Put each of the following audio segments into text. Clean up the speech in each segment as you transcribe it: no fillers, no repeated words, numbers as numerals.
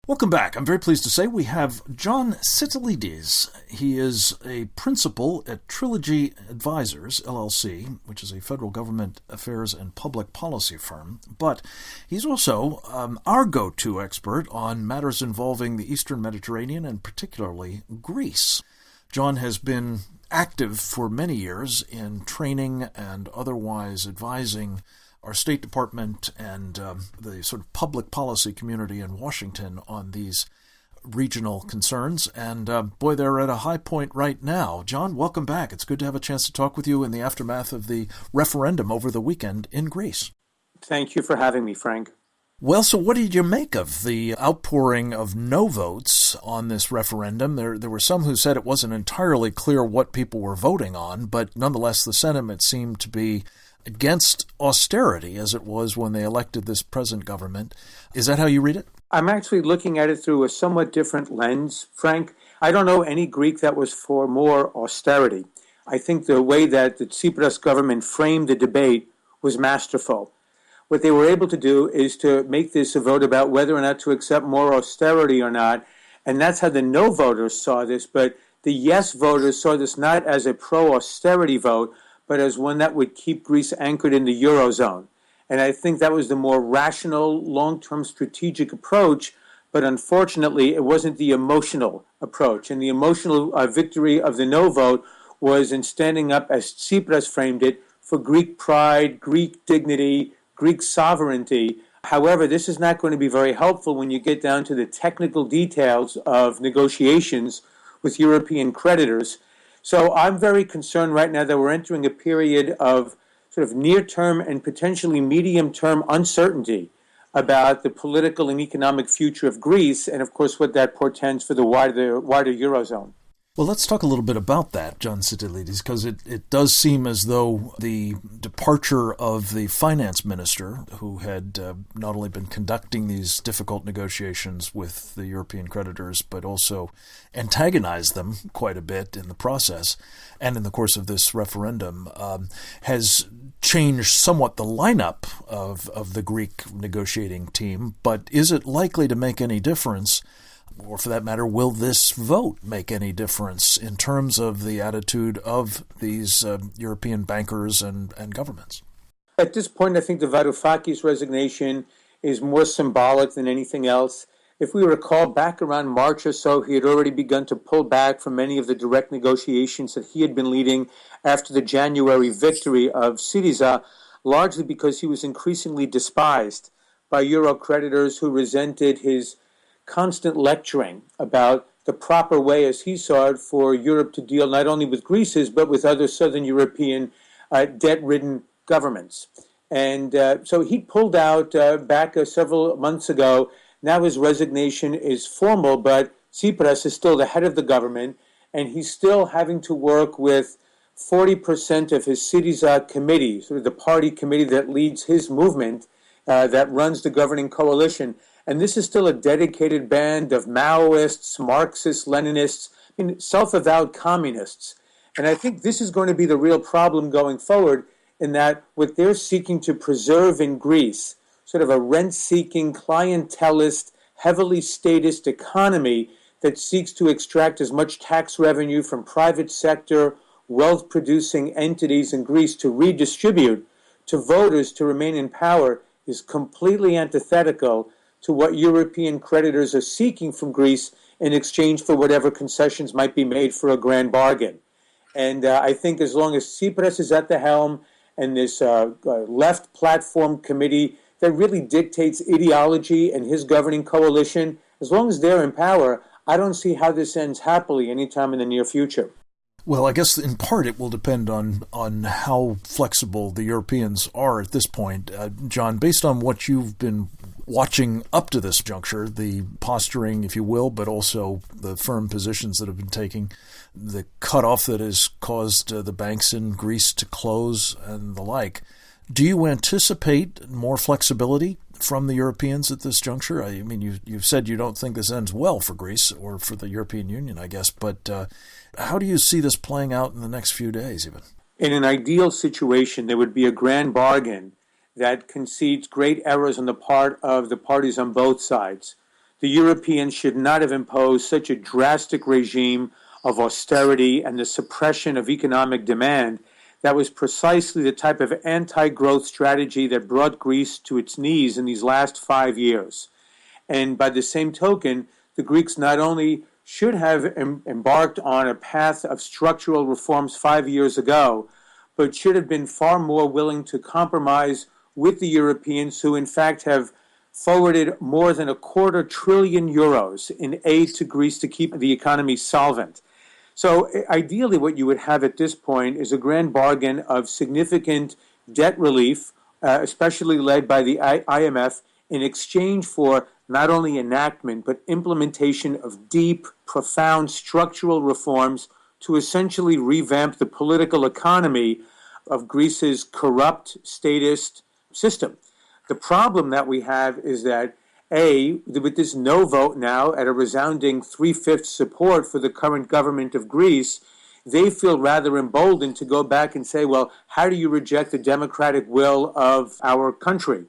Welcome back. I'm very pleased to say we have John Sitilides. He is a principal at Trilogy Advisors, LLC, which is a federal government affairs and public policy firm. But he's also our go-to expert on matters involving the Eastern Mediterranean and particularly Greece. John has been active for many years in training and otherwise advising our State Department and the sort of public policy community in Washington on these regional concerns. And boy, they're at a high point right now. John, welcome back. It's good to have a chance to talk with you in the aftermath of the referendum over the weekend in Greece. Thank you for having me, Frank. Well, so what did you make of the outpouring of no votes on this referendum? There were some who said it wasn't entirely clear what people were voting on, but nonetheless the sentiment seemed to be against austerity, as it was when they elected this present government. Is that how you read it? I'm actually looking at it through a somewhat different lens, Frank. I don't know any Greek that was for more austerity. I think the way that the Tsipras government framed the debate was masterful. What they were able to do is to make this a vote about whether or not to accept more austerity or not, and that's how the no voters saw this, but the yes voters saw this not as a pro-austerity vote, but as one that would keep Greece anchored in the Eurozone. And I think that was the more rational, long-term strategic approach, but unfortunately it wasn't the emotional approach. And the emotional victory of the no vote was in standing up, as Tsipras framed it, for Greek pride, Greek dignity, Greek sovereignty. However, this is not going to be very helpful when you get down to the technical details of negotiations with European creditors. So I'm very concerned right now that we're entering a period of sort of near-term and potentially medium-term uncertainty about the political and economic future of Greece and, of course, what that portends for the wider Eurozone. Well, let's talk a little bit about that, John Sitilides, because it does seem as though the departure of the finance minister, who had not only been conducting these difficult negotiations with the European creditors, but also antagonized them quite a bit in the process and in the course of this referendum, has changed somewhat the lineup of the Greek negotiating team. But is it likely to make any difference? Or for that matter, will this vote make any difference in terms of the attitude of these European bankers and governments? At this point, I think the Varoufakis resignation is more symbolic than anything else. If we recall, back around March or so, he had already begun to pull back from many of the direct negotiations that he had been leading after the January victory of Syriza, largely because he was increasingly despised by Euro creditors who resented his constant lecturing about the proper way, as he saw it, for Europe to deal not only with Greece's, but with other Southern European debt-ridden governments. And so he pulled out back several months ago. Now his resignation is formal, but Tsipras is still the head of the government, and he's still having to work with 40% of his Syriza committee, sort of the party committee that leads his movement, that runs the governing coalition. And this is still a dedicated band of Maoists, Marxists, Leninists, self-avowed communists. And I think this is going to be the real problem going forward, in that what they're seeking to preserve in Greece, sort of a rent-seeking, clientelist, heavily statist economy that seeks to extract as much tax revenue from private sector, wealth-producing entities in Greece to redistribute to voters to remain in power, is completely antithetical to what European creditors are seeking from Greece in exchange for whatever concessions might be made for a grand bargain. And I think as long as Tsipras is at the helm and this left platform committee that really dictates ideology and his governing coalition, as long as they're in power, I don't see how this ends happily anytime in the near future. Well, I guess in part it will depend on how flexible the Europeans are at this point. John, based on what you've been watching up to this juncture, the posturing, if you will, but also the firm positions that have been taking, the cutoff that has caused the banks in Greece to close and the like, do you anticipate more flexibility from the Europeans at this juncture? I mean, you've said you don't think this ends well for Greece or for the European Union, I guess, but how do you see this playing out in the next few days even? In an ideal situation, there would be a grand bargain that concedes great errors on the part of the parties on both sides. the Europeans should not have imposed such a drastic regime of austerity and the suppression of economic demand that was precisely the type of anti-growth strategy that brought Greece to its knees in these last 5 years. And by the same token, the Greeks not only should have embarked on a path of structural reforms 5 years ago, but should have been far more willing to compromise with the Europeans, who in fact have forwarded more than €250 billion in aid to Greece to keep the economy solvent. So ideally what you would have at this point is a grand bargain of significant debt relief, especially led by the IMF, in exchange for not only enactment, but implementation of deep, profound structural reforms to essentially revamp the political economy of Greece's corrupt statist system. The problem that we have is that, with this no vote now at a resounding 3/5 support for the current government of Greece, they feel rather emboldened to go back and say, well, how do you reject the democratic will of our country?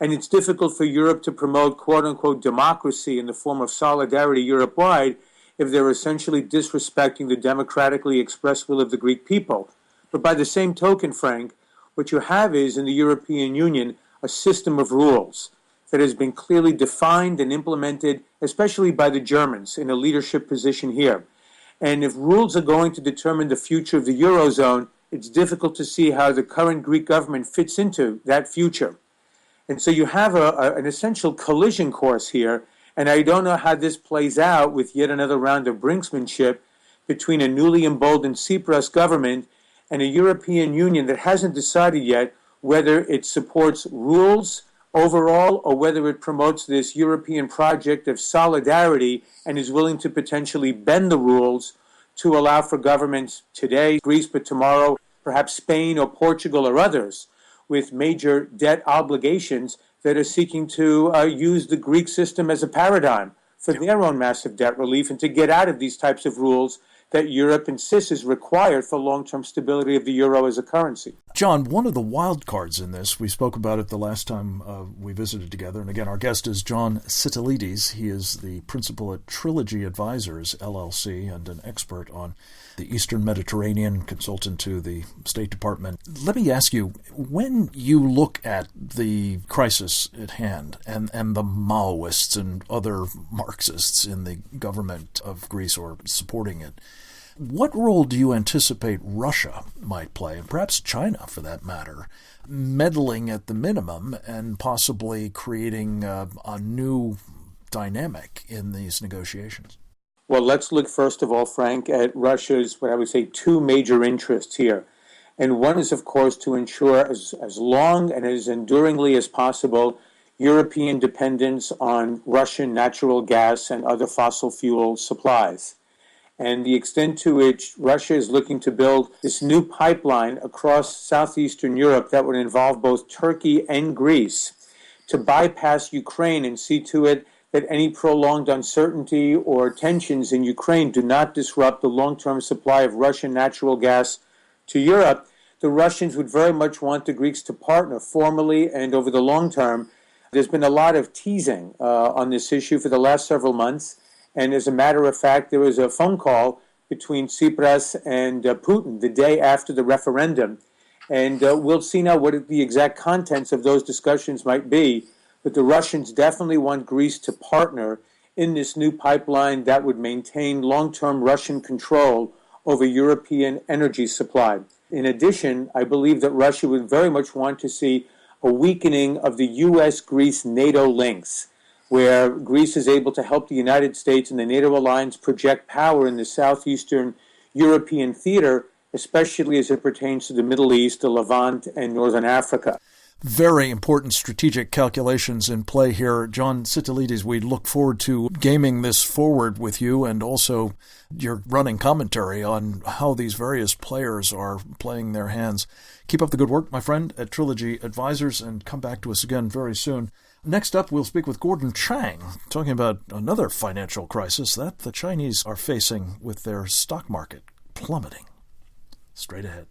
And it's difficult for Europe to promote quote-unquote democracy in the form of solidarity Europe-wide if they're essentially disrespecting the democratically expressed will of the Greek people. But by the same token, Frank, what you have is in the European Union a system of rules that has been clearly defined and implemented, especially by the Germans in a leadership position here. And if rules are going to determine the future of the Eurozone, it's difficult to see how the current Greek government fits into that future. And so you have an essential collision course here, and I don't know how this plays out with yet another round of brinksmanship between a newly emboldened Tsipras government and a European Union that hasn't decided yet whether it supports rules overall or whether it promotes this European project of solidarity and is willing to potentially bend the rules to allow for governments today, Greece, but tomorrow, perhaps Spain or Portugal or others, with major debt obligations that are seeking to use the Greek system as a paradigm for their own massive debt relief and to get out of these types of rules that Europe insists is required for long-term stability of the euro as a currency. John, one of the wild cards in this, we spoke about it the last time we visited together, and again, our guest is John Sitilides. He is the principal at Trilogy Advisors, LLC, and an expert on the Eastern Mediterranean, consultant to the State Department. Let me ask you, when you look at the crisis at hand and the Maoists and other Marxists in the government of Greece or supporting it, what role do you anticipate Russia might play, and perhaps China for that matter, meddling at the minimum and possibly creating a new dynamic in these negotiations? Well, let's look first of all, Frank, at Russia's, what I would say, two major interests here. And one is, of course, to ensure as long and as enduringly as possible European dependence on Russian natural gas and other fossil fuel supplies. And the extent to which Russia is looking to build this new pipeline across southeastern Europe that would involve both Turkey and Greece to bypass Ukraine and see to it that any prolonged uncertainty or tensions in Ukraine do not disrupt the long-term supply of Russian natural gas to Europe, the Russians would very much want the Greeks to partner formally and over the long term. There's been a lot of teasing on this issue for the last several months. And as a matter of fact, there was a phone call between Tsipras and Putin the day after the referendum. And we'll see now what the exact contents of those discussions might be. But the Russians definitely want Greece to partner in this new pipeline that would maintain long-term Russian control over European energy supply. In addition, I believe that Russia would very much want to see a weakening of the U.S.-Greece-NATO links, where Greece is able to help the United States and the NATO alliance project power in the southeastern European theater, especially as it pertains to the Middle East, the Levant, and Northern Africa. Very important strategic calculations in play here. John Sitilides, we look forward to gaming this forward with you and also your running commentary on how these various players are playing their hands. Keep up the good work, my friend, at Trilogy Advisors, and come back to us again very soon. Next up, we'll speak with Gordon Chang, talking about another financial crisis that the Chinese are facing with their stock market plummeting. Straight ahead.